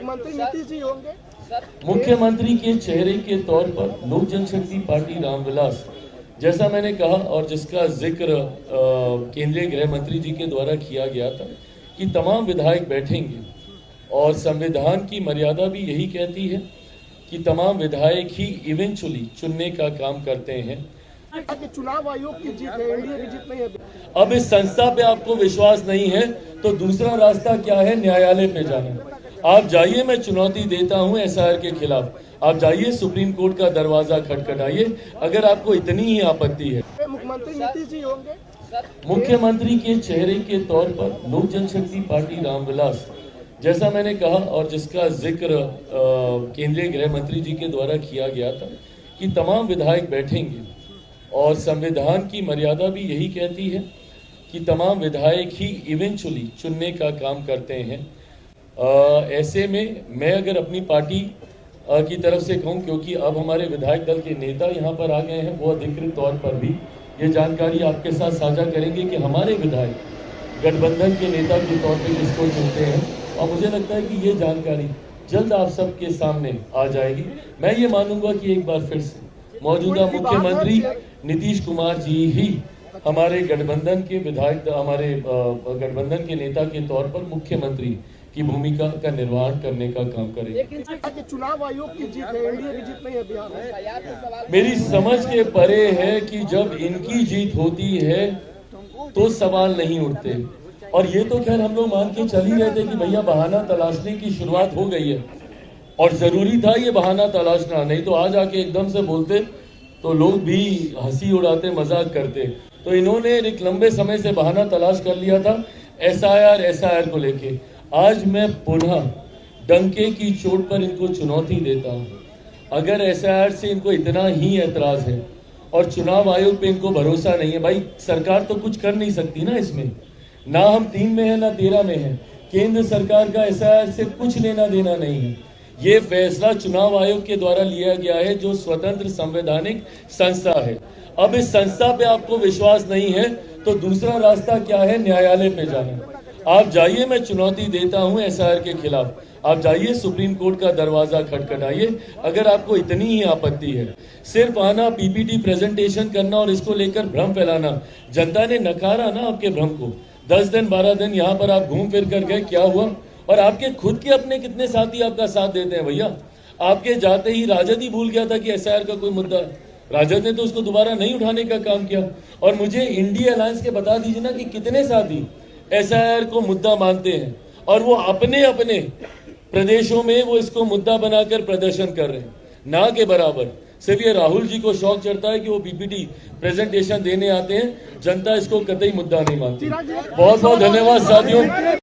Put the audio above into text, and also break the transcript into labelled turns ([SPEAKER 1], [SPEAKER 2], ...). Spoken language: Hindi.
[SPEAKER 1] मुख्यमंत्री नीतीश जी होंगे।
[SPEAKER 2] मुख्यमंत्री के चेहरे के तौर पर लोक जनशक्ति पार्टी रामविलास, जैसा मैंने कहा और जिसका जिक्र केंद्रीय गृह मंत्री जी के द्वारा किया गया था कि तमाम विधायक बैठेंगे और संविधान की मर्यादा भी यही कहती है कि तमाम विधायक ही इवेंचुअली चुनने का काम करते हैं।
[SPEAKER 1] चुनाव आयोग की जीत है, एनडीए की जीत नहीं है।
[SPEAKER 2] अब इस संस्था पे आपको विश्वास नहीं है तो दूसरा रास्ता क्या है? न्यायालय पे जाना। आप जाइए, मैं चुनौती देता हूं एसआईआर के खिलाफ। आप जाइए, सुप्रीम कोर्ट का दरवाजा खटखटाइए अगर आपको इतनी ही आपत्ति है।
[SPEAKER 1] मुख्यमंत्री नीतीश जी होंगे।
[SPEAKER 2] मुख्यमंत्री के चेहरे के तौर पर लोक जनशक्ति पार्टी रामविलास, जैसा मैंने कहा और जिसका जिक्र केंद्रीय गृह मंत्री जी के द्वारा किया गया था कि तमाम विधायक बैठेंगे और संविधान की मर्यादा भी यही कहती है कि तमाम विधायक ही इवेंचुअली चुनने का काम करते हैं। ऐसे में मैं अगर अपनी पार्टी की तरफ से कहूं, क्योंकि अब हमारे विधायक दल के नेता यहां पर आ गए हैं, वो अधिकृत तौर पर भी ये जानकारी आपके साथ साझा करेंगे कि हमारे विधायक गठबंधन के नेता के तौर पर किसको चुनते हैं, और मुझे लगता है कि ये जानकारी जल्द आप सबके सामने आ जाएगी। मैं ये मानूंगा कि एक बार फिर से मौजूदा मुख्यमंत्री नीतीश कुमार जी ही हमारे गठबंधन के विधायक, हमारे गठबंधन के नेता के तौर पर मुख्यमंत्री की भूमिका का निर्वहन करने का काम करेंगे।
[SPEAKER 1] चुनाव आयोग की जीत है, एनडीए की जीत नहीं है बिहार में।
[SPEAKER 2] मेरी समझ के परे है कि जब इनकी जीत होती है तो सवाल नहीं उठते, और ये तो खैर हम लोग मान के चल ही रहे थे कि भैया बहाना तलाशने की शुरुआत हो गई है, और जरूरी था ये बहाना तलाशना, नहीं तो आज आके एकदम से बोलते तो लोग भी हंसी उड़ाते, मजाक करते। तो इन्होंने एक लंबे समय से बहाना तलाश कर लिया था एसआईआर को लेके। आज मैं पुनः डंके की चोट पर इनको चुनौती देता हूं। अगर एसआईआर से इनको इतना ही ऐतराज है और चुनाव आयोग पे इनको भरोसा नहीं है, भाई सरकार तो कुछ कर नहीं सकती ना इसमें, ना हम 3 में है ना 13 में है। केंद्र सरकार का एसआईआर से कुछ लेना देना नहीं है। ये फैसला चुनाव आयोग के द्वारा लिया गया है, जो स्वतंत्र संवैधानिक संस्था है। अब इस संस्था पे आपको विश्वास नहीं है तो दूसरा रास्ता क्या है? न्यायालय पे जाना। आप जाइए, मैं चुनौती देता हूं एसआईआर के खिलाफ। आप जाइए, सुप्रीम कोर्ट का दरवाजा खटखटाइए अगर आपको इतनी ही आपत्ति है। सिर्फ आना, पीपीटी प्रेजेंटेशन करना और इसको लेकर भ्रम फैलाना, जनता ने नकारा ना आपके भ्रम को। 10 दिन 12 दिन यहाँ पर आप घूम फिर कर गए, क्या हुआ? और आपके खुद के अपने कितने साथी आपका साथ देते हैं भैया? आपके जाते ही राजद ही भूल गया था कि एसआईआर का कोई मुद्दा है। राजद ने तो उसको दोबारा नहीं उठाने का काम किया। और मुझे इंडिया अलायंस के बता दीजिए ना कि कितने साथी एसआईआर को मुद्दा मानते हैं और वो अपने अपने प्रदेशों में वो इसको मुद्दा बनाकर प्रदर्शन कर रहे हैं, ना के बराबर। सिर्फ ये राहुल जी को शौक चढ़ता है कि वो पीपीटी प्रेजेंटेशन देने आते हैं, जनता इसको कतई मुद्दा नहीं मानती। बहुत बहुत धन्यवाद साथियों।